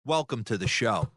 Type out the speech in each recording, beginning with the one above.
Welcome to the show.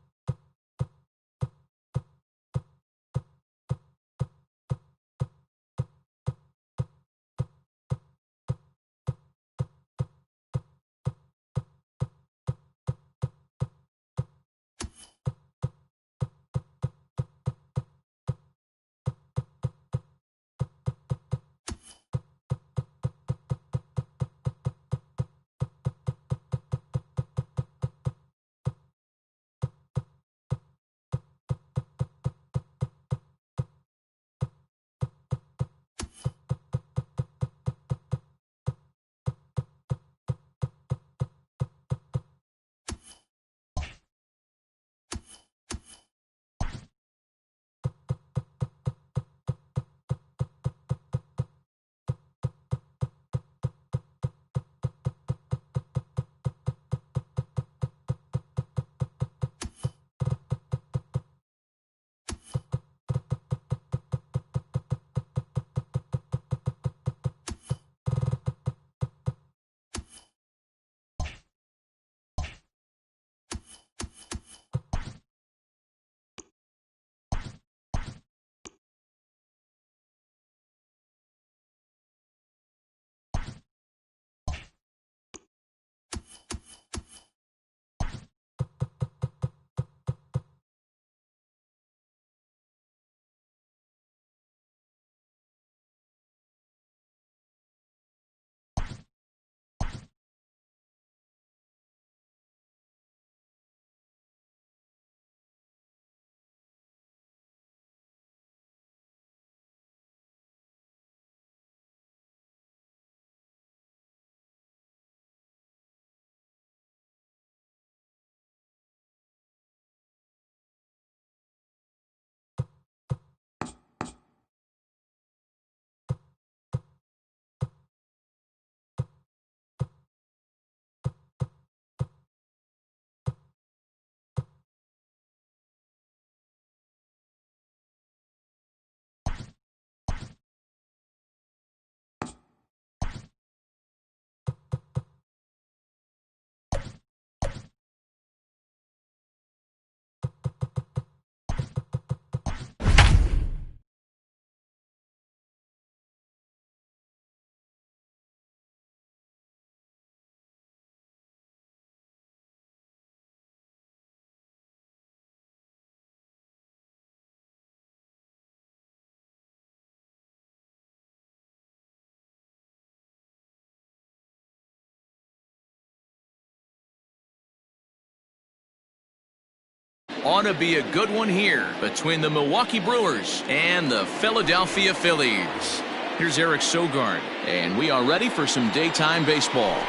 Ought to be a good one here between the Milwaukee Brewers and the Philadelphia Phillies. Here's Eric Sogard, and we are ready for some daytime baseball.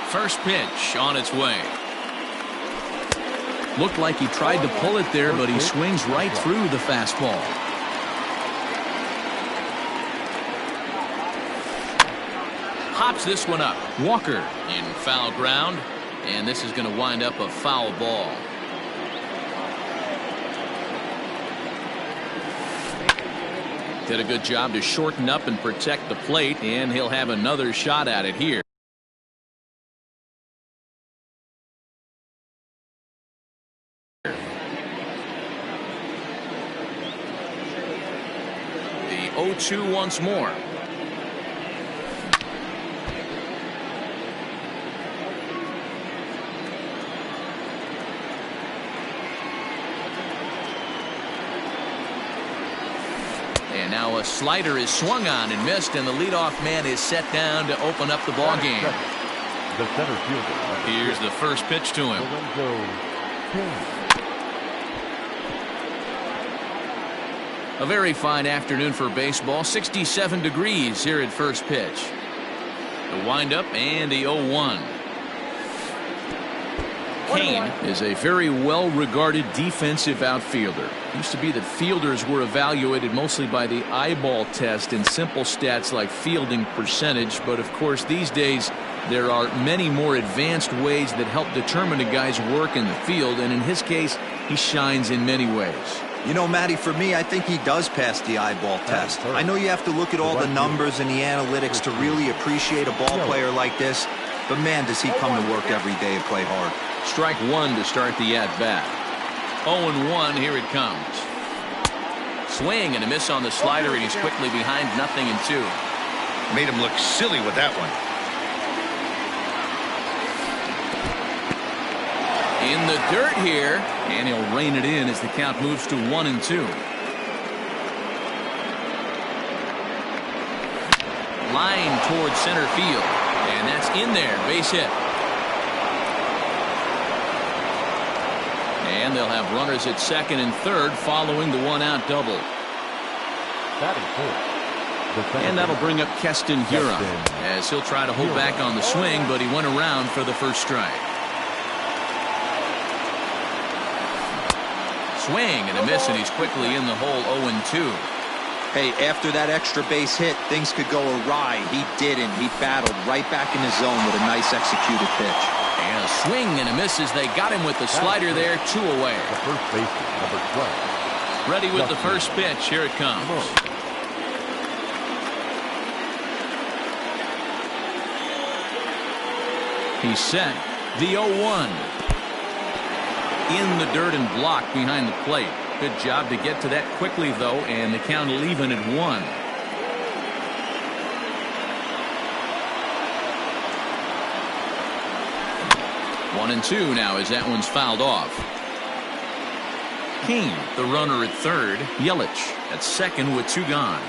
First pitch on its way. Looked like he tried to pull it there, but he swings right through the fastball. Hops this one up. Walker in foul ground, and this is going to wind up a foul ball. Did a good job to shorten up and protect the plate, and he'll have another shot at it here. The 0-2 once more. And now a slider is swung on and missed, and the leadoff man is set down to open up the ball game. The center fielder. Here's the first pitch to him. A very fine afternoon for baseball. 67 degrees here at first pitch. The windup and the 0-1. Kane is a very well-regarded defensive outfielder. It used to be that fielders were evaluated mostly by the eyeball test and simple stats like fielding percentage, but of course these days there are many more advanced ways that help determine a guy's work in the field, and in his case he shines in many ways. You know, Matty, for me, I think he does pass the eyeball test. I know you have to look at all the numbers and the analytics to really appreciate a ball player like this, but man, does he come to work every day and play hard. Strike one to start the at-bat. 0-1, here it comes. Swing and a miss on the slider, and he's quickly behind 0-2. Made him look silly with that one. In the dirt here, and he'll rein it in as the count moves to 1-2. Line towards center field, and that's in there, base hit. And they'll have runners at second and third following the one-out double. And that'll bring up Keston Hiura as he'll try to hold back on the swing, but he went around for the first strike. Swing and a miss, and he's quickly in the hole. 0-2. Hey, after that extra base hit, things could go awry. He didn't. He battled right back in his zone with a nice executed pitch. And a swing and a miss as they got him with the slider there. 2 away. The first baseman, number 12. Ready with the first pitch. Here it comes. He's set. The 0-1. In the dirt and blocked behind the plate. Good job to get to that quickly, though, and the count will even at 1. One and two now as that one's fouled off. Kane, the runner at third. Yelich at second with 2 gone.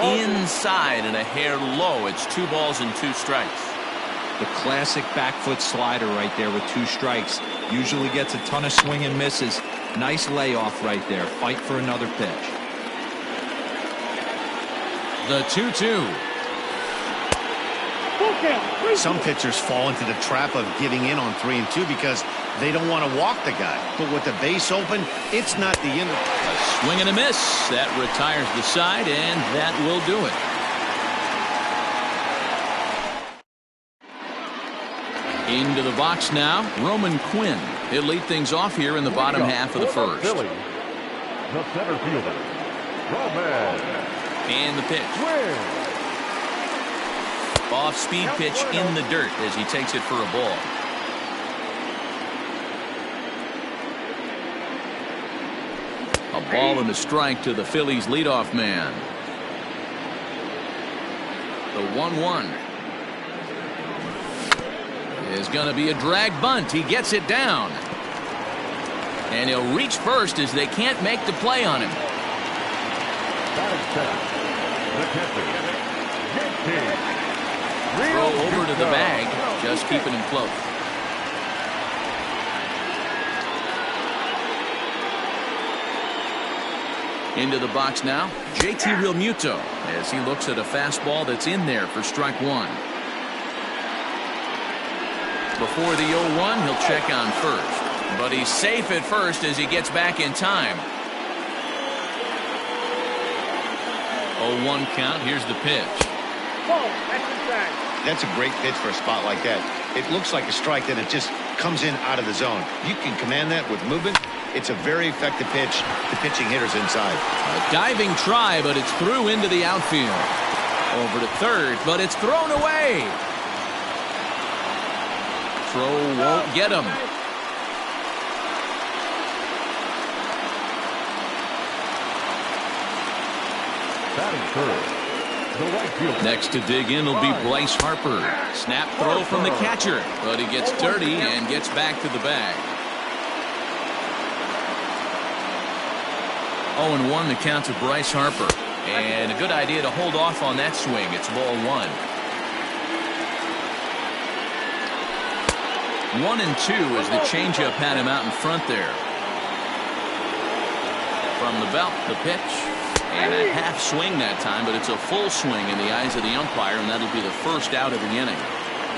Inside and a hair low. It's 2 balls and 2 strikes. The classic back foot slider right there with 2 strikes. Usually gets a ton of swing and misses. Nice layoff right there. Fight for another pitch. The 2-2. Some pitchers fall into the trap of giving in on 3 and 2 because they don't want to walk the guy. But with the base open, it's not the end. A swing and a miss. That retires the side, and that will do it. Into the box now, Roman Quinn. He'll lead things off here in the bottom half of the first. The center fielder, Roman. And the pitch. Off-speed pitch in the dirt as he takes it for a ball. A ball and a strike to the Phillies leadoff man. The 1-1. Is going to be a drag bunt. He gets it down. And he'll reach first as they can't make the play on him. Throw over to the bag, just keeping him close. Into the box now, JT Realmuto as he looks at a fastball that's in there for strike 1. Before the 0-1, he'll check on first. But he's safe at first as he gets back in time. 0-1 count. Here's the pitch. That's a great pitch for a spot like that. It looks like a strike, then it just comes in out of the zone. You can command that with movement. It's a very effective pitch to pitching hitters inside. A diving try, but it's through into the outfield. Over to third, but it's thrown away. Throw won't get him. Batting third, the right fielder. Next to dig in will be Bryce Harper. Snap throw from the catcher, but he gets dirty and gets back to the bag. 0-1 the count to Bryce Harper. And a good idea to hold off on that swing. It's ball 1. 1-2 as the changeup had him out in front there. From the belt, the pitch. And a half swing that time, but it's a full swing in the eyes of the umpire, and that'll be the first out of the inning.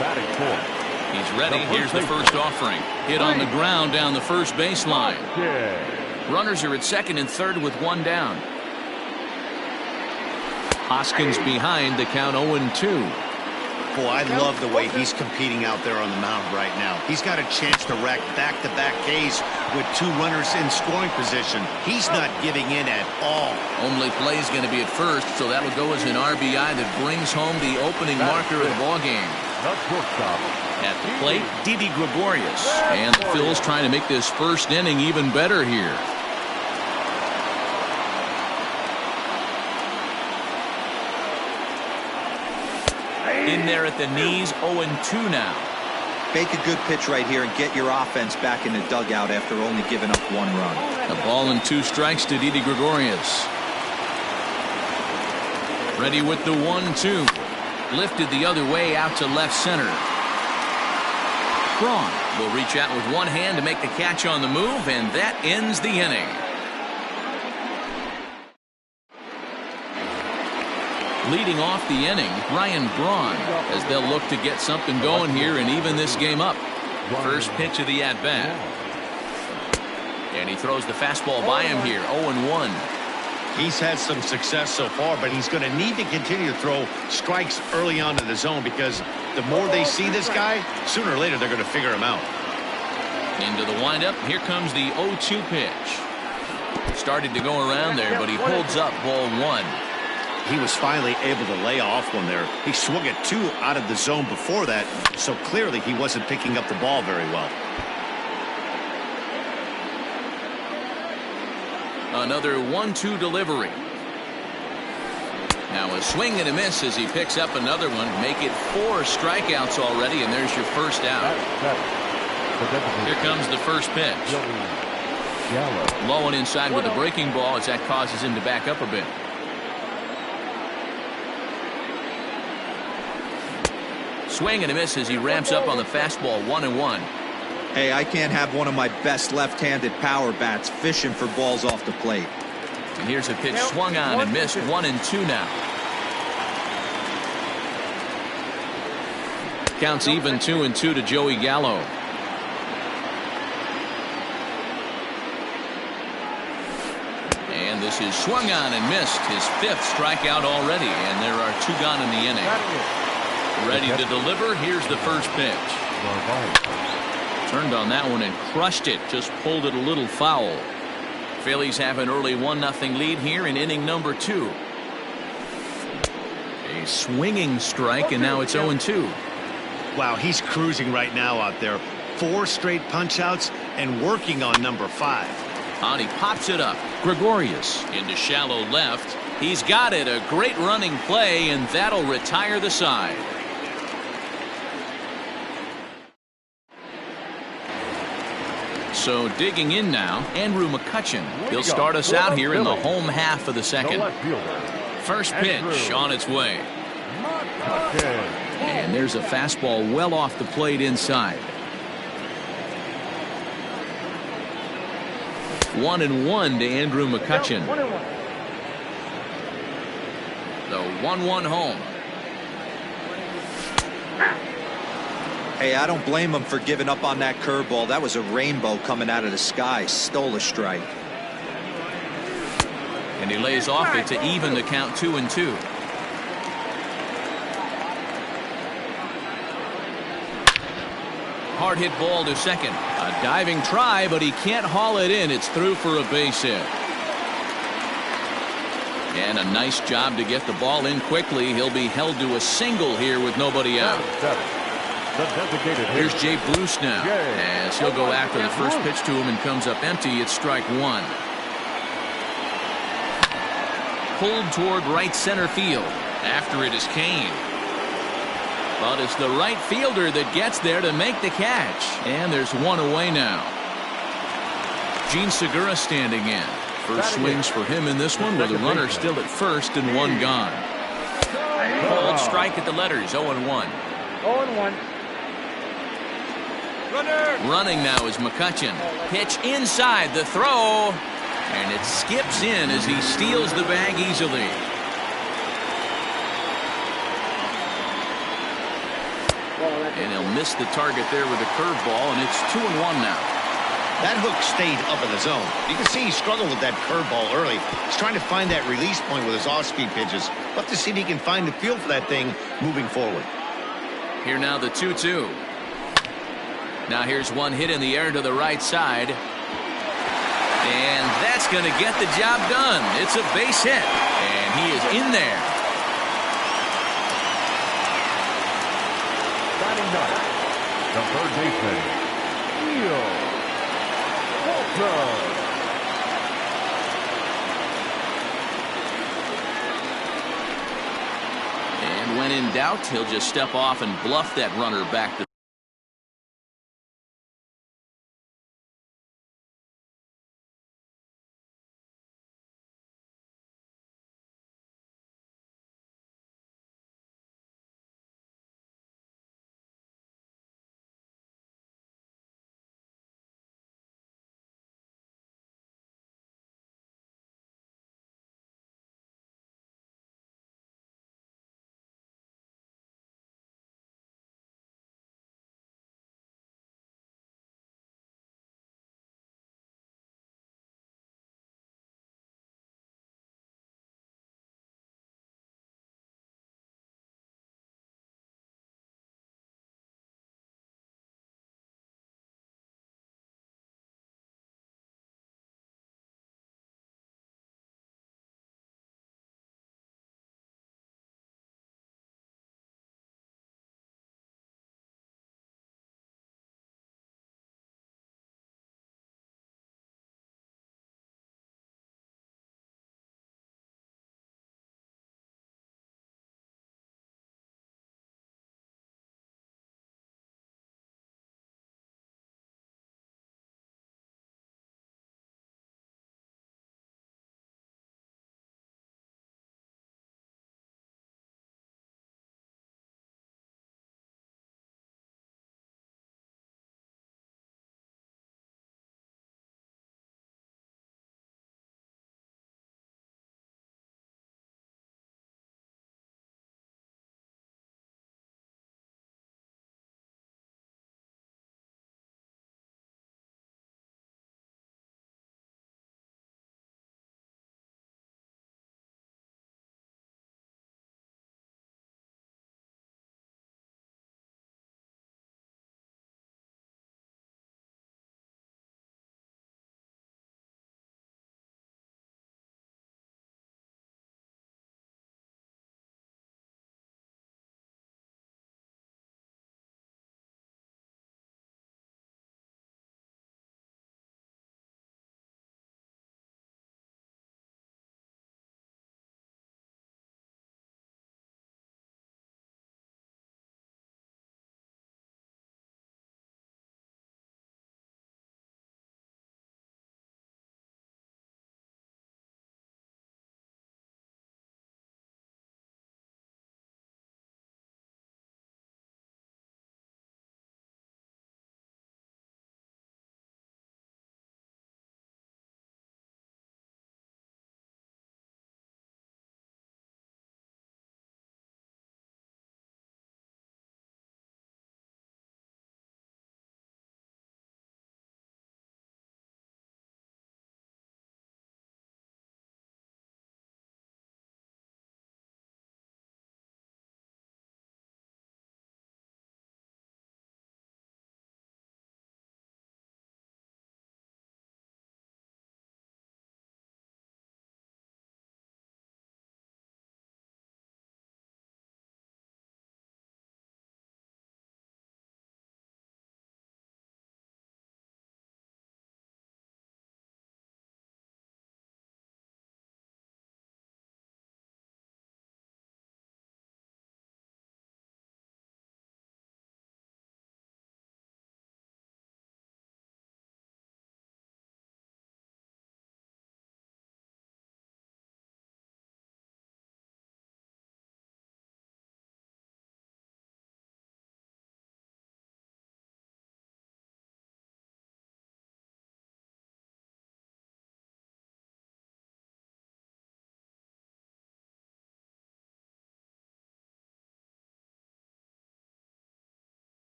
Batting fourth. He's ready. Here's the first offering. Hit on the ground down the first baseline. Runners are at second and third with 1 down. Hoskins behind, the count 0-2. Boy, I love the way he's competing out there on the mound right now. He's got a chance to rack back-to-back Ks with 2 runners in scoring position. He's not giving in at all. Only play is going to be at first, so that'll go as an RBI that brings home the opening marker of the ball game. At the plate, Didi Gregorius. And the Phils trying to make this first inning even better here. In there at the knees, 0-2 now. Make a good pitch right here and get your offense back in the dugout after only giving up 1 run. A ball and 2 strikes to Didi Gregorius. Ready with the 1-2. Lifted the other way out to left center. Braun will reach out with one hand to make the catch on the move, and that ends the inning. Leading off the inning, Ryan Braun, as they'll look to get something going here and even this game up. First pitch of the at-bat. And he throws the fastball by him here, 0-1. He's had some success so far, but he's going to need to continue to throw strikes early on in the zone, because the more they see this guy, sooner or later they're going to figure him out. Into the windup, here comes the 0-2 pitch. Started to go around there, but he holds up ball 1. He was finally able to lay off one there. He swung at 2 out of the zone before that, so clearly he wasn't picking up the ball very well. Another 1-2 delivery. Now a swing and a miss as he picks up another one. Make it 4 strikeouts already, and there's your first out. Here comes the first pitch. Low and inside with a breaking ball as that causes him to back up a bit. Swing and a miss as he ramps up on the fastball, 1-1. Hey, I can't have one of my best left-handed power bats fishing for balls off the plate. And here's a pitch swung on and missed, 1-2 now. Counts even 2-2 to Joey Gallo. And this is swung on and missed, his 5th strikeout already, and there are 2 gone in the inning. Ready to deliver. Here's the first pitch. Turned on that one and crushed it. Just pulled it a little foul. Phillies have an early 1-0 lead here in inning number 2. A swinging strike, and now it's 0-2. Wow, he's cruising right now out there. 4 straight punch-outs and working on number 5. On he pops it up. Gregorius into shallow left. He's got it. A great running play, and that'll retire the side. So digging in now, Andrew McCutchen. He'll start us out here in the home half of the second. First pitch on its way. And there's a fastball well off the plate inside. 1-1 to Andrew McCutchen. The 1-1 home. Hey, I don't blame him for giving up on that curveball. That was a rainbow coming out of the sky. Stole a strike. And he lays off it to even the count, 2-2. Hard hit ball to second. A diving try, but he can't haul it in. It's through for a base hit. And a nice job to get the ball in quickly. He'll be held to a single here with nobody out. Here's Jay Bruce now, as he'll go after the first pitch to him and comes up empty. It's strike 1. Pulled toward right center field. After it is Kane. But it's the right fielder that gets there to make the catch. And there's 1 away now. Gene Segura standing in. First swings for him in this one with a runner still at first and 1 gone. Called strike at the letters, 0-1. 0-1. Running now is McCutchen. Pitch inside the throw. And it skips in as he steals the bag easily. And he'll miss the target there with a curveball, and it's 2-1 now. That hook stayed up in the zone. You can see he struggled with that curveball early. He's trying to find that release point with his off-speed pitches. We'll have to see if he can find the feel for that thing moving forward. Here now the 2-2. Now here's one hit in the air to the right side. And that's going to get the job done. It's a base hit. And he is in there. Batting ninth, the third baseman, Neil Walker. And when in doubt, he'll just step off and bluff that runner back to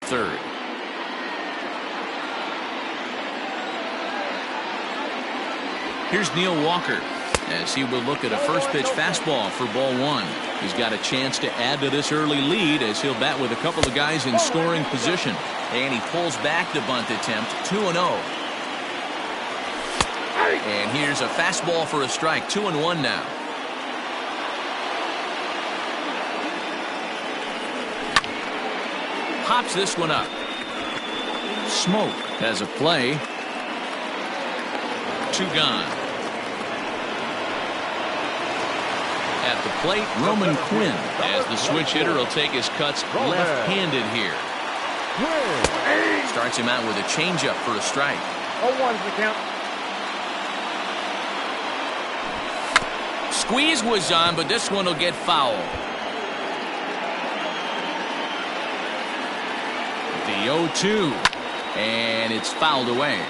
third. Here's Neil Walker as he will look at a first pitch fastball for ball one. He's got a chance to add to this early lead as he'll bat with a couple of guys in scoring position. And he pulls back the bunt attempt, 2-0. And here's a fastball for a strike, 2-1 now. Pops this one up. Smoke has a play. 2 gone. At the plate, Roman Quinn, as the switch hitter will take his cuts left-handed here. Starts him out with a changeup for a strike. 0-1's the count. Squeeze was on, but this one will get foul. The 0-2, and it's fouled away.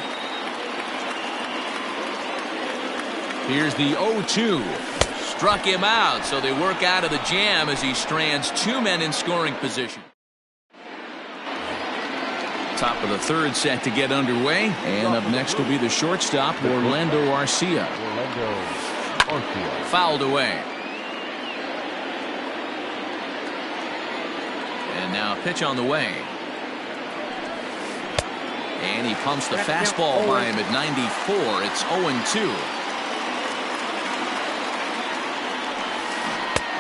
Here's the 0-2. Struck him out, so they work out of the jam as he strands 2 men in scoring position. Top of the third set to get underway, and up next will be the shortstop, Orlando Arcia. Fouled away. And now a pitch on the way. And he pumps the fastball by him at 94. It's 0-2.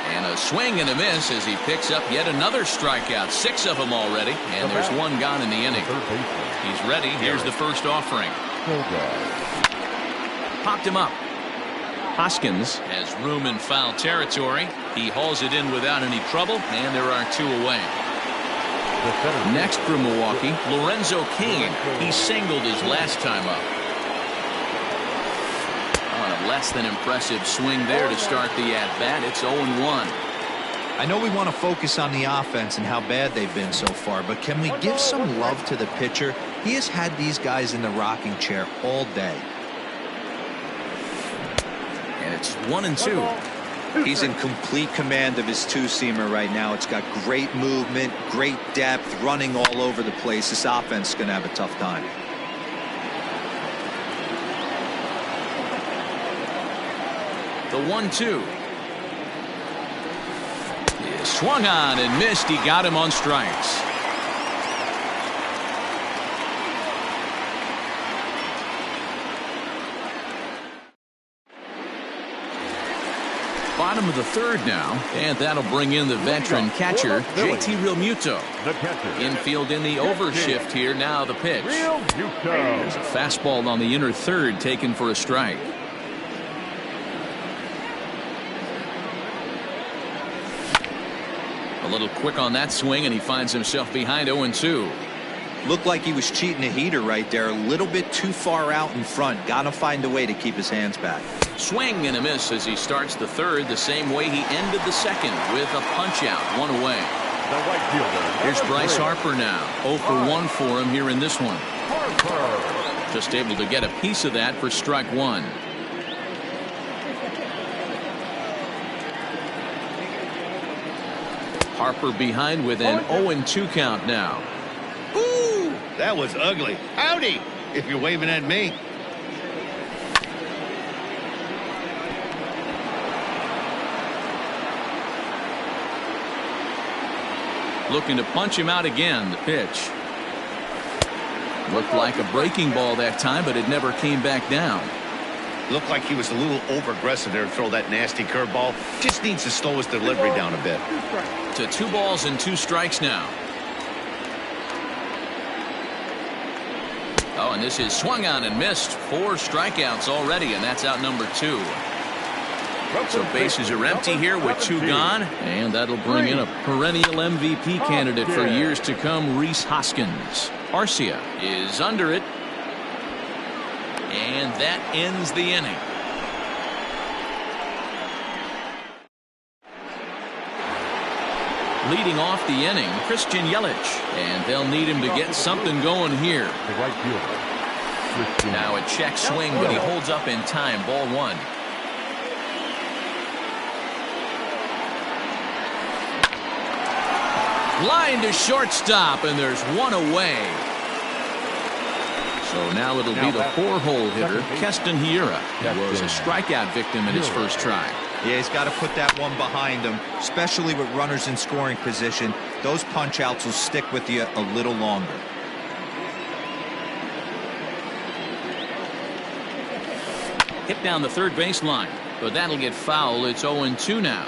And a swing and a miss as he picks up yet another strikeout. 6 of them already, and there's 1 gone in the inning. He's ready. Here's the first offering. Popped him up. Hoskins has room in foul territory. He hauls it in without any trouble, and there are 2 away. Next for Milwaukee, Lorenzo Cain. He singled his last time up. Less than impressive swing there to start the at-bat. It's 0-1. I know we want to focus on the offense and how bad they've been so far, but can we give some love to the pitcher? He has had these guys in the rocking chair all day. And it's 1-2. He's in complete command of his two-seamer right now. It's got great movement, great depth, running all over the place. This offense is going to have a tough time. The 1-2. He swung on and missed. He got him on strikes. Bottom of the third now, and that'll bring in the veteran catcher, JT Realmuto. Infield in the overshift here. Now the pitch. There's a fastball on the inner third taken for a strike. A little quick on that swing, and he finds himself behind 0-2. Looked like he was cheating a heater right there. A little bit too far out in front. Got to find a way to keep his hands back. Swing and a miss as he starts the third the same way he ended the second with a punch out. 1 away. Here's Bryce Harper now. 0 for 1 for him here in this one. Just able to get a piece of that for strike 1. Harper behind with an 0-2 count now. Ooh, that was ugly. Howdy, if you're waving at me. Looking to punch him out again. The pitch. Looked like a breaking ball that time, but it never came back down. Looked like he was a little over-aggressive there to throw that nasty curveball. Just needs to slow his delivery down a bit. To 2 balls and 2 strikes now. Oh, and this is swung on and missed. 4 strikeouts already, and that's out number 2. So bases are empty here with 2 gone, and that'll bring in a perennial MVP candidate for years to come, Rhys Hoskins. Arcia is under it, and that ends the inning. Leading off the inning, Christian Yelich, and they'll need him to get something going here. Now a check swing, but he holds up in time. Ball 1. Line to shortstop, and there's one away. So now it'll be the 4-hole hitter, Keston Hiura. He was a strikeout victim in his first try. Yeah, he's got to put that one behind him, especially with runners in scoring position. Those punch-outs will stick with you a little longer. Hit down the third baseline, but that'll get foul. It's 0-2 now.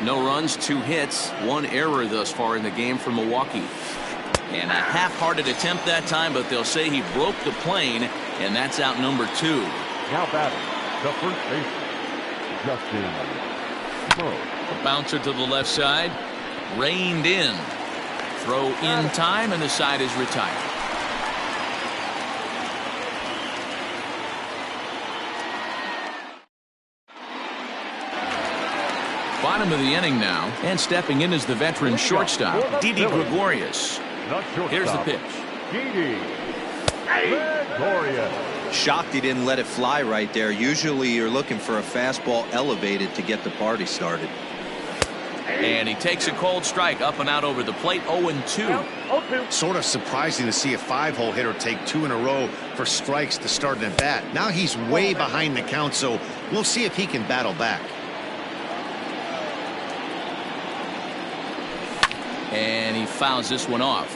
No runs, 2 hits, 1 error thus far in the game for Milwaukee. And a half-hearted attempt that time, but they'll say he broke the plane, and that's out number 2. Now batting, the first baseman, Justin Moe. A bouncer to the left side, reined in. Throw in time, and the side is retired. Bottom of the inning now, and stepping in is the veteran shortstop, Didi Gregorius. Here's the pitch. Didi Gregorius. Shocked he didn't let it fly right there. Usually you're looking for a fastball elevated to get the party started. And he takes a cold strike up and out over the plate. 0-2. Sort of surprising to see a 5-hole hitter take 2 in a row for strikes to start an at bat. Now he's way behind the count, so we'll see if he can battle back. And he fouls this one off.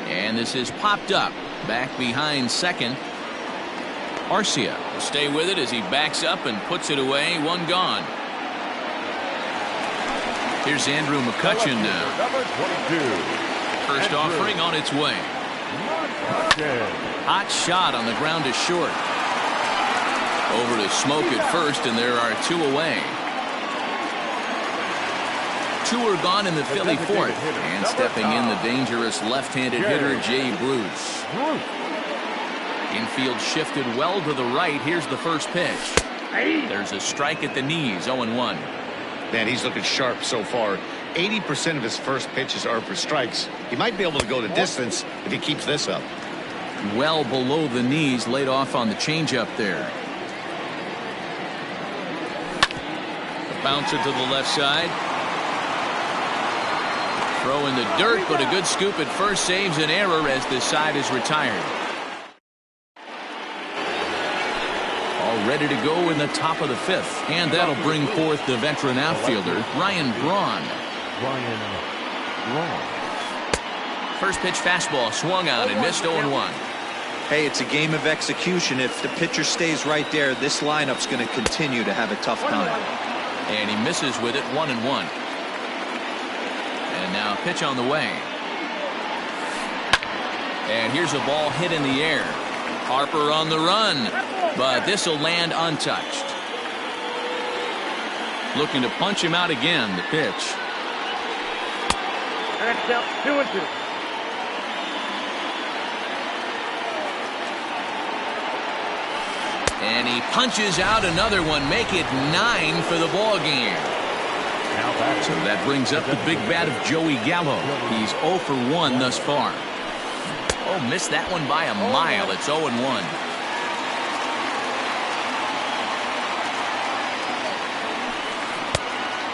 And this is popped up. Back behind second. Arcia will stay with it as he backs up and puts it away. 1 gone. Here's Andrew McCutchen now. Number 22. First offering on its way. Hot shot on the ground to short. Over to Smoke at first, and there are 2 away. 2 are gone in the Philly fourth. And stepping in, the dangerous left-handed hitter, Jay Bruce. Infield shifted well to the right. Here's the first pitch. There's a strike at the knees, 0-1. Man, he's looking sharp so far. 80% of his first pitches are for strikes. He might be able to go the distance if he keeps this up. Well below the knees, laid off on the changeup there. Bouncer to the left side. Throw in the dirt, but a good scoop at first saves an error as this side is retired. All ready to go in the top of the 5th, and that'll bring forth the veteran outfielder, Ryan Braun. First pitch fastball swung out and missed 0-1. Hey, it's a game of execution. If the pitcher stays right there, this lineup's going to continue to have a tough time. And he misses with it, 1-1. And now pitch on the way. And here's a ball hit in the air. Harper on the run, but this will land untouched. Looking to punch him out again, the pitch. And it's out 2-2. And he punches out another one, make it 9 for the ball game. So that brings up the big bat of Joey Gallo. He's 0 for 1 thus far. Oh, missed that one by a mile. It's 0-1.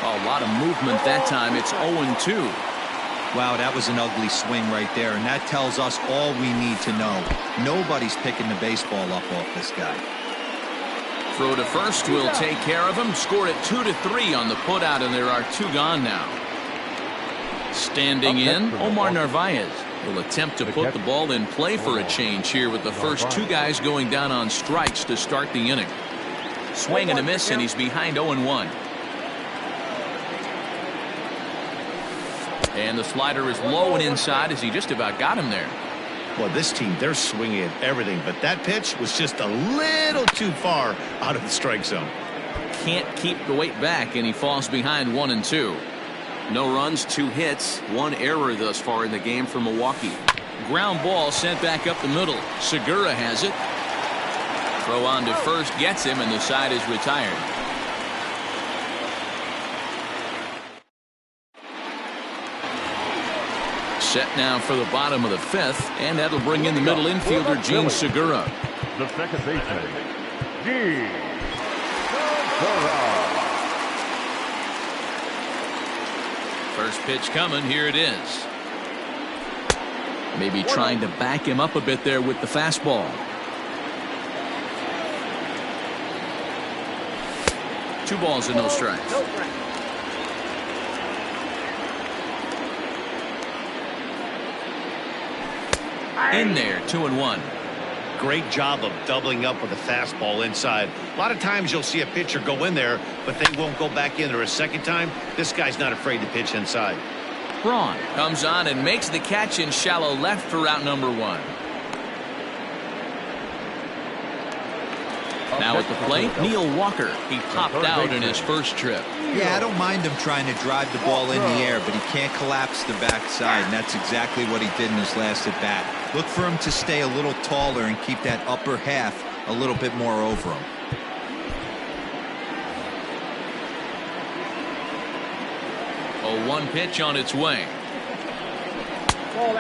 A lot of movement that time. It's 0-2. Wow, that was an ugly swing right there, and that tells us all we need to know. Nobody's picking the baseball up off this guy. Throw to first will take care of him. Scored it 2-3 on the putout, and there are 2 gone now. Standing in, Omar Narvaez will attempt to put the ball in play for a change here with the first 2 guys going down on strikes to start the inning. Swing and a miss, and he's behind 0-1. And the slider is low and inside as he just about got him there. Well, this team, they're swinging at everything, but that pitch was just a little too far out of the strike zone. Can't keep the weight back, and he falls behind 1-2. No runs, 2 hits, 1 error thus far in the game for Milwaukee. Ground ball sent back up the middle. Segura has it. Throw on to first gets him, and the side is retired. Set now for the bottom of the 5th, and that'll bring in the middle infielder, Gene Segura. The second baseman, Gene First pitch coming. Here it is. Maybe trying to back him up a bit there with the fastball. 2 balls and no strikes. In there, 2-1. Great job of doubling up with a fastball inside. A lot of times you'll see a pitcher go in there, but they won't go back in there a second time. This guy's not afraid to pitch inside. Braun comes on and makes the catch in shallow left for out number 1. Now at the plate, Neil Walker. He popped out in his first trip. Yeah, I don't mind him trying to drive the ball in the air, but he can't collapse the backside, and that's exactly what he did in his last at bat. Look for him to stay a little taller and keep that upper half a little bit more over him. A 1 pitch on its way.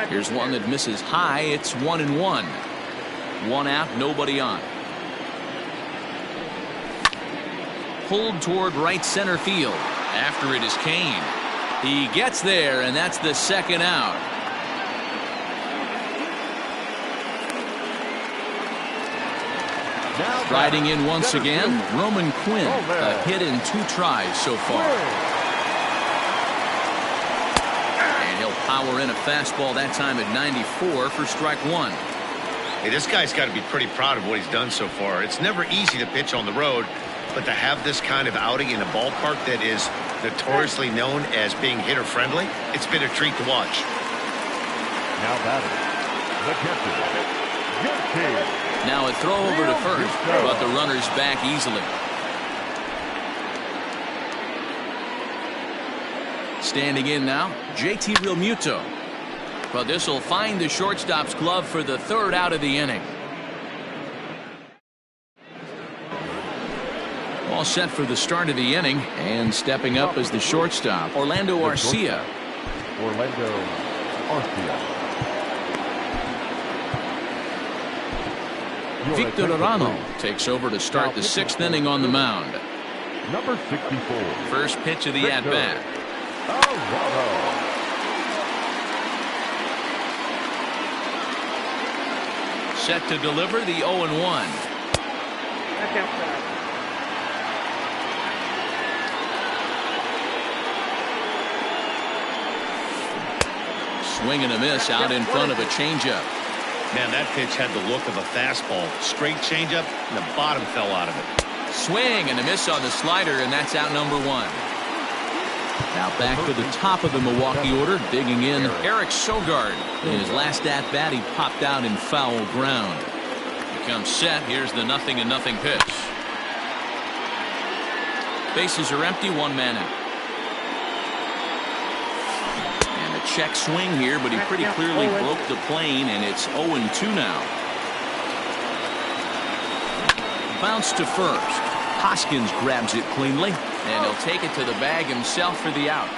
Here's one that misses high. It's 1-1. 1 out, nobody on. Pulled toward right center field. After it is Kane. He gets there, and that's the second out. Riding in once again, Roman Quinn. A hit in 2 tries so far. And he'll power in a fastball that time at 94 for strike 1. Hey, this guy's got to be pretty proud of what he's done so far. It's never easy to pitch on the road, but to have this kind of outing in a ballpark that is notoriously known as being hitter-friendly, it's been a treat to watch. Now batting, the catcher. Now a throw over to first, but the runner's back easily. Standing in now, JT Realmuto. But this will find the shortstop's glove for the 3rd out of the inning. All set for the start of the inning, and stepping up as the shortstop, Orlando Arcia. Victor Arano takes over to start the 6th inning on the mound. Number 64. First pitch of the at-bat. Set to deliver the 0-1. Swing and a miss out in front of a changeup. Man, that pitch had the look of a fastball. Straight changeup, and the bottom fell out of it. Swing and a miss on the slider, and that's out number 1. Now back to the top of the Milwaukee order, digging in Eric Sogard. In his last at-bat, he popped out in foul ground. He comes set. Here's the 0-0 pitch. Bases are empty, 1 man out. Check swing here, but he pretty clearly broke the plane, and it's 0-2 now. Bounce to first. Hoskins grabs it cleanly, and he'll take it to the bag himself for the out.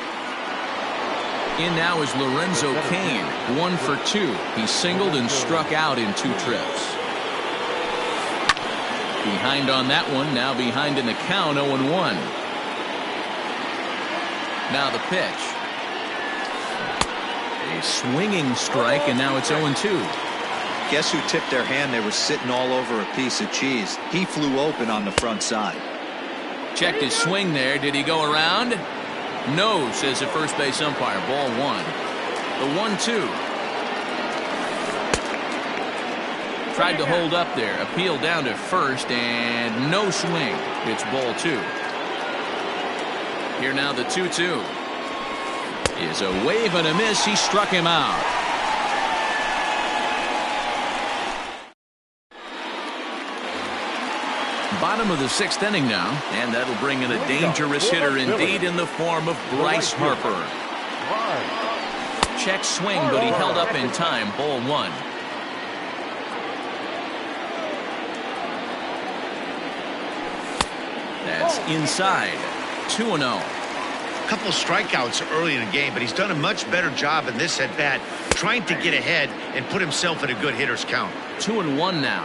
In now is Lorenzo Cain, 1 for 2. He singled and struck out in 2 trips. Behind on that one, now behind in the count, 0-1. Now the pitch. A swinging strike, and now it's 0-2. Guess who tipped their hand? They were sitting all over a piece of cheese. He flew open on the front side. Checked his swing there. Did he go around? No, says the first base umpire. Ball 1. The 1-2. Tried to hold up there. Appeal down to first, and no swing. It's ball 2. Here now the 2-2. Is a wave and a miss. He struck him out. Bottom of the 6th inning now, and that'll bring in a dangerous hitter indeed in the form of Bryce Harper. Check swing, but he held up in time. Ball 1. That's inside. 2-0. Couple strikeouts early in the game, but he's done a much better job in this at bat, trying to get ahead and put himself in a good hitter's count. 2-1 now.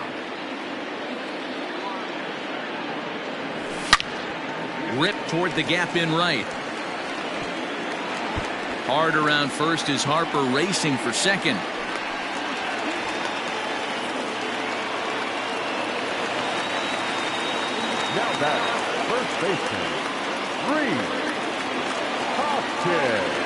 Rip toward the gap in right. Hard around first is Harper racing for second. Now back, first baseman, Reese Hoskins.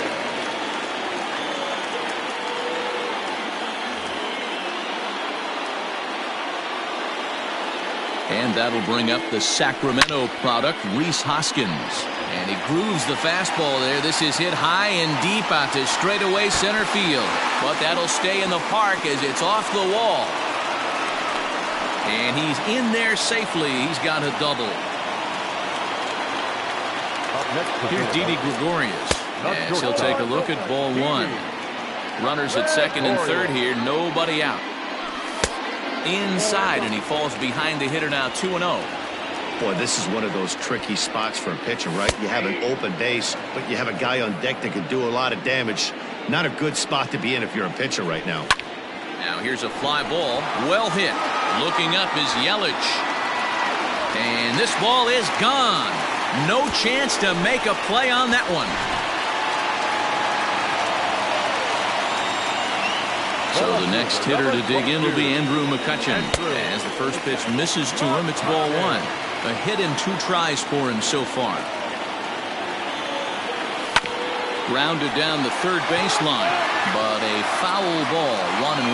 And that'll bring up the Sacramento product, Rhys Hoskins. And he grooves the fastball there. This is hit high and deep out to straightaway center field. But that'll stay in the park as it's off the wall. And he's in there safely. He's got a double. Here's Didi Gregorius as he'll take a look at ball one. Runners at second and third here. Nobody out. Inside, and he falls behind the hitter now 2-0. Boy, this is one of those tricky spots for a pitcher, right? You have an open base, but you have a guy on deck that can do a lot of damage. Not a good spot to be in if you're a pitcher right now. Now here's a fly ball. Well hit. Looking up is Yelich. And this ball is gone. No chance to make a play on that one. So the next hitter to dig in will be Andrew McCutchen. As the first pitch misses to him, it's ball one. A hit and 2 tries for him so far. Grounded down the third baseline, but a foul ball, 1-1.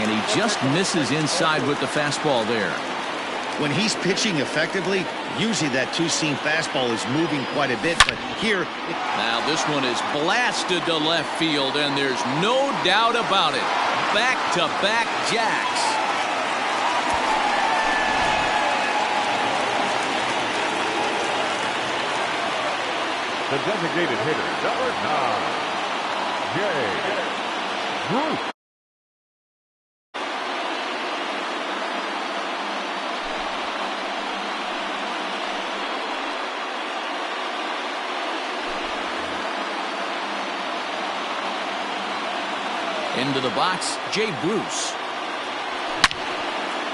And he just misses inside with the fastball there. When he's pitching effectively, usually that two-seam fastball is moving quite a bit, but here... Now this one is blasted to left field, and there's no doubt about it. Back-to-back jacks. The designated hitter, number 9, Jay Bruce. Into the box, Jay Bruce.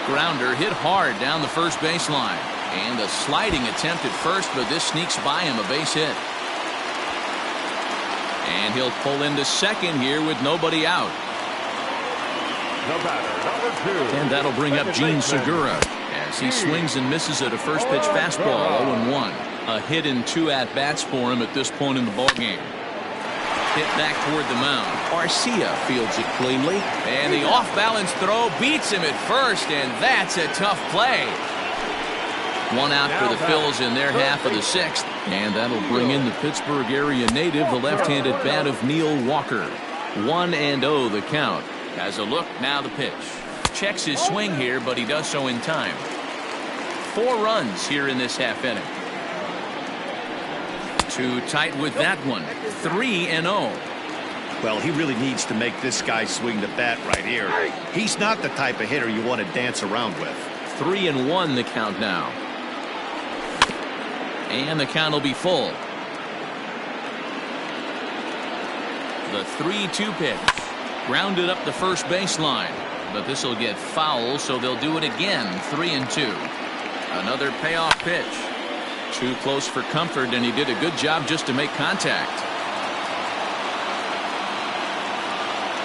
Grounder hit hard down the first baseline. And a sliding attempt at first, but this sneaks by him, a base hit. And he'll pull into second here with nobody out. The batter, number 2. And that'll bring up Gene Segura as he swings and misses at a first pitch fastball, 0-1. A hit and 2 at-bats for him at this point in the ballgame. Hit back toward the mound. Arcia fields it cleanly. And the off-balance throw beats him at first, and that's a tough play. 1 out for the Phils in their half of the 6th. And that'll bring in the Pittsburgh area native, the left-handed bat of Neil Walker. 1-0 the count. Has a look, now the pitch. Checks his swing here, but he does so in time. 4 runs here in this half inning. Too tight with that one. 3-0. Well, he really needs to make this guy swing the bat right here. He's not the type of hitter you want to dance around with. 3-1 the count now. And the count will be full. The 3-2 pitch. Grounded up the first baseline. But this will get foul, so they'll do it again. 3-2. Another payoff pitch. Too close for comfort, and he did a good job just to make contact.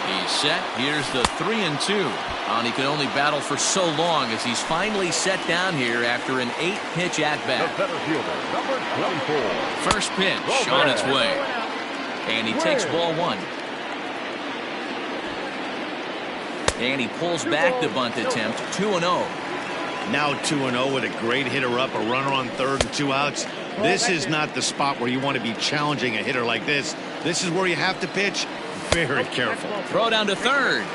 He's set. Here's the 3-2. And he can only battle for so long as he's finally set down here after an 8-pitch at-bat. The center fielder, number 24. First pitch on its way. And he takes ball 1. And he pulls back the bunt attempt. 2-0. Now 2-0 with a great hitter up, a runner on third and 2 outs. This is not the spot where you want to be challenging a hitter like this. This is where you have to pitch very careful. Throw down to third.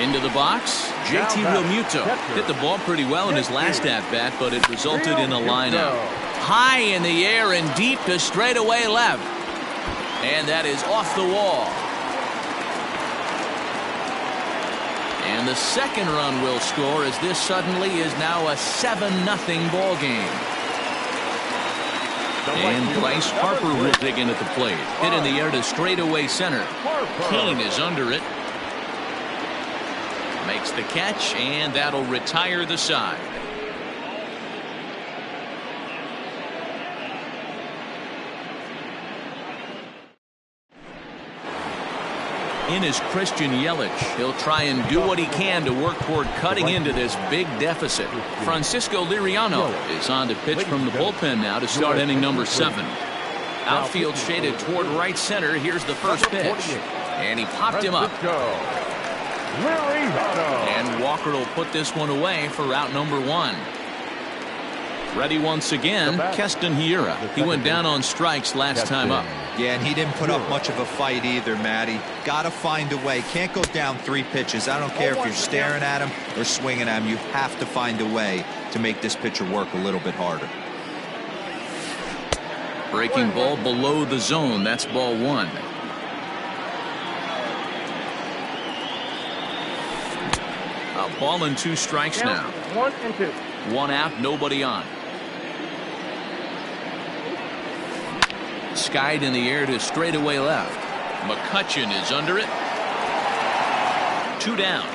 Into the box, JT Realmuto hit the ball pretty well in his last at-bat, but it resulted in a line-out. High in the air and deep to straightaway left. And that is off the wall. And the second run will score as this suddenly is now a 7-0 ball game. And Bryce Harper will dig in at the plate. Hit in the air to straightaway center. Kane is under it. makes the catch, and that'll retire the side. In is Christian Yelich. He'll try and do what he can to work toward cutting into this big deficit. Francisco Liriano is on to pitch from the bullpen now to start inning number 7. Outfield shaded toward right center. Here's the first pitch. And he popped him up. And Walker will put this one away for out number 1. Ready once again, Keston Hiura. He went down on strikes last time up. Yeah, and he didn't put up much of a fight either, Matty. Got to find a way. Can't go down 3 pitches. I don't care if you're staring at him or swinging at him. You have to find a way to make this pitcher work a little bit harder. Breaking ball below the zone. That's ball 1. A ball and 2 strikes now. 1 and 2. 1 out, nobody on. Skied in the air to straightaway left. McCutchen is under it. 2 down.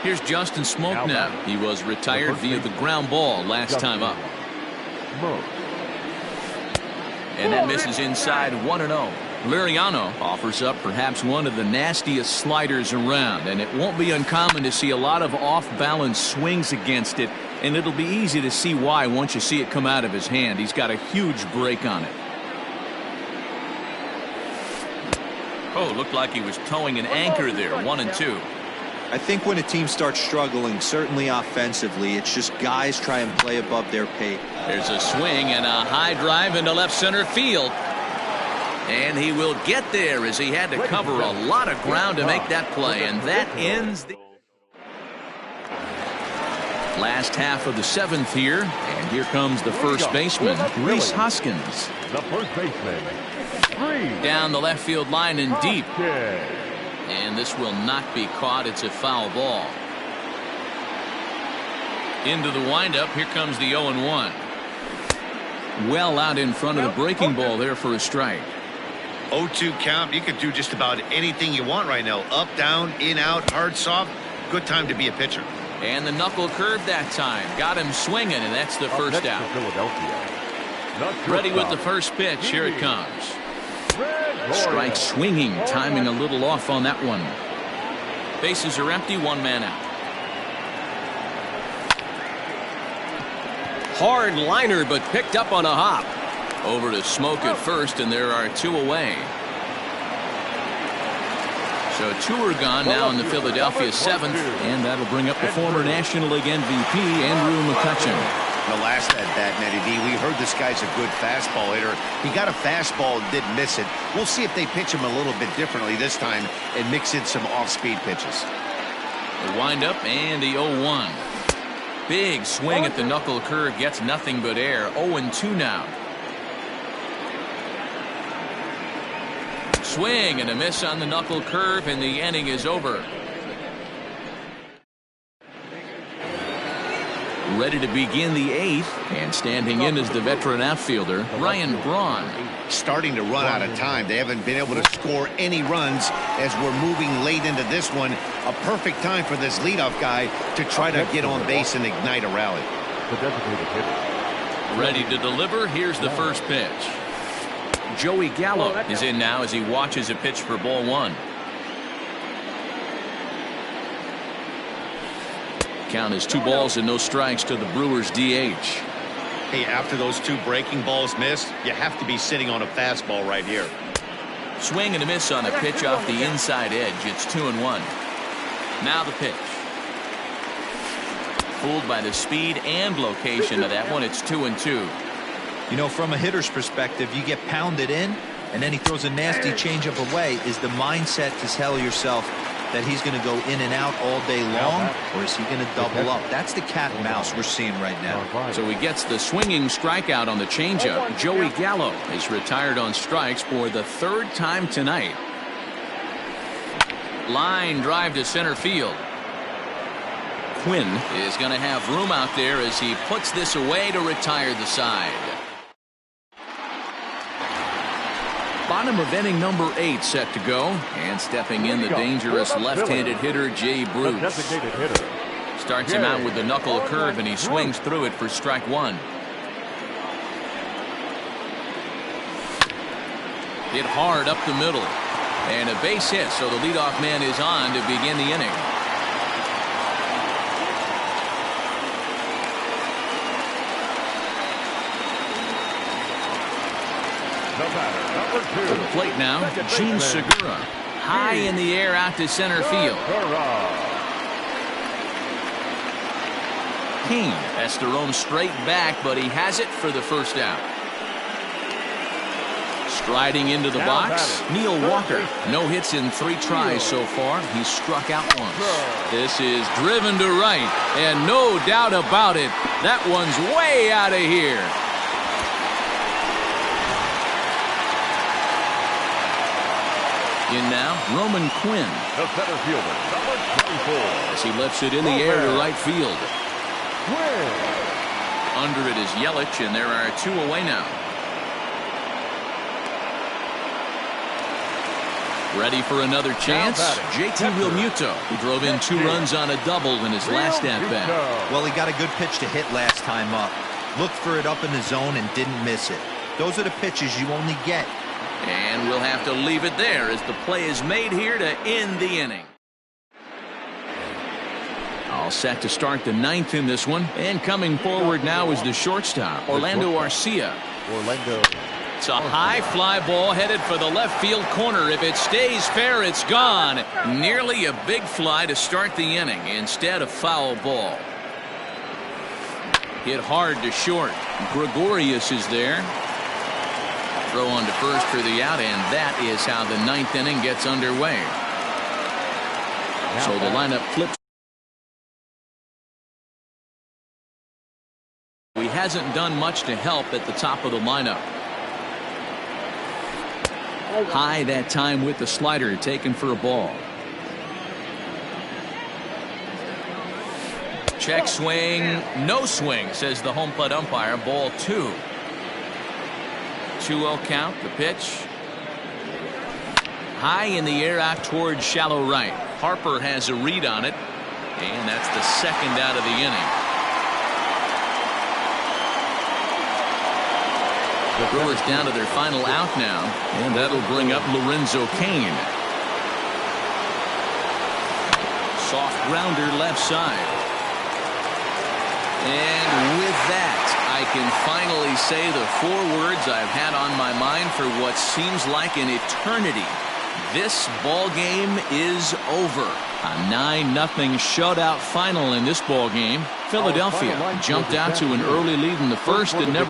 Here's Justin Smoke now. He was retired via the ground ball last time up. And that misses inside 1-0. Liriano offers up perhaps one of the nastiest sliders around, and it won't be uncommon to see a lot of off-balance swings against it, and it'll be easy to see why once you see it come out of his hand. He's got a huge break on it. Oh, looked like he was towing an anchor there. 1 and 2. I think when a team starts struggling, certainly offensively, it's just guys try and play above their pay. There's a swing and a high drive into left center field. And he will get there as he had to cover a lot of ground to make that play. And that ends the last half of the 7th here. And here comes the first baseman, Rhys Hoskins. The first baseman, down the left field line and deep. And this will not be caught. It's a foul ball. Into the windup. Here comes the 0-1. Well out in front of the breaking ball there for a strike. 0-2 count. You could do just about anything you want right now. Up, down, in, out, hard, soft. Good time to be a pitcher. And the knuckle curve that time. Got him swinging, and that's the first out. Ready with the first pitch. Here it comes. Strike swinging. Timing a little off on that one. Bases are empty. 1 man out. Hard liner, but picked up on a hop. Over to Smoke at first, and there are 2 away. So 2 are gone now in the Philadelphia 7th, and that'll bring up the former National League MVP, Andrew McCutchen. The last at bat, Matty D, we heard this guy's a good fastball hitter. He got a fastball and didn't miss it. We'll see if they pitch him a little bit differently this time and mix in some off-speed pitches. The windup and the 0-1. Big swing at the knuckle curve, gets nothing but air. 0-2 now. Swing and a miss on the knuckle curve, and the inning is over. Ready to begin the 8th, and standing in is the veteran outfielder, Ryan Braun. Starting to run out of time. They haven't been able to score any runs as we're moving late into this one. A perfect time for this leadoff guy to try to get on base and ignite a rally. Ready to deliver. Here's the first pitch. Joey Gallo is in now as he watches a pitch for ball 1. Count is 2 balls and no strikes to the Brewers DH. Hey, after those 2 breaking balls missed, you have to be sitting on a fastball right here. Swing and a miss on a pitch off the inside edge. It's 2-1. Now the pitch. Fooled by the speed and location of that one. It's 2-2. You know, from a hitter's perspective, you get pounded in, and then he throws a nasty changeup away. Is the mindset to tell yourself that he's going to go in and out all day long, or is he going to double up? That's the cat and mouse we're seeing right now. So he gets the swinging strikeout on the changeup. Joey Gallo is retired on strikes for the 3rd time tonight. Line drive to center field. Quinn is going to have room out there as he puts this away to retire the side. Bottom of inning number 8 set to go. And stepping in the dangerous left-handed hitter, Jay Bruce. Designated hitter. Starts him out with the knuckle curve, and he swings through it for strike 1. Hit hard up the middle. And a base hit, so the leadoff man is on to begin the inning. To the plate now, Gene Segura. High in the air out to center field. Kane has to roam straight back, but he has it for the first out. Striding into the box, Neil Walker. No hits in 3 tries so far. He's struck out once. This is driven to right, and no doubt about it, that one's way out of here. In now, Roman Quinn. The center fielder, number 24. As he lifts it in the air to right field. Under it is Yelich, and there are 2 away now. Ready for another chance? JT Realmuto, who drove in 2 runs on a double in his last at-bat. Well, he got a good pitch to hit last time up. Looked for it up in the zone and didn't miss it. Those are the pitches you only get. And we'll have to leave it there as the play is made here to end the inning. All set to start the 9th in this one. And coming forward now is the shortstop, Orlando Arcia. It's a high fly ball headed for the left field corner. If it stays fair, it's gone. Nearly a big fly to start the inning. Instead, a foul ball. Hit hard to short. Gregorius is there. Throw on to first for the out, and that is how the 9th inning gets underway. So the lineup flips. He hasn't done much to help at the top of the lineup. High that time with the slider, taken for a ball. Check swing, no swing, says the home plate umpire. Ball 2. 2-0 count, the pitch. High in the air out towards shallow right. Harper has a read on it, and that's the 2nd out of the inning. The Brewers down to their final out now, and that'll bring up Lorenzo Cain. Soft grounder left side. And with that, I can finally say the 4 words I've had on my mind for what seems like an eternity. This ball game is over. A 9-0 shutout final in this ball game. Philadelphia jumped out to an early lead in the first and never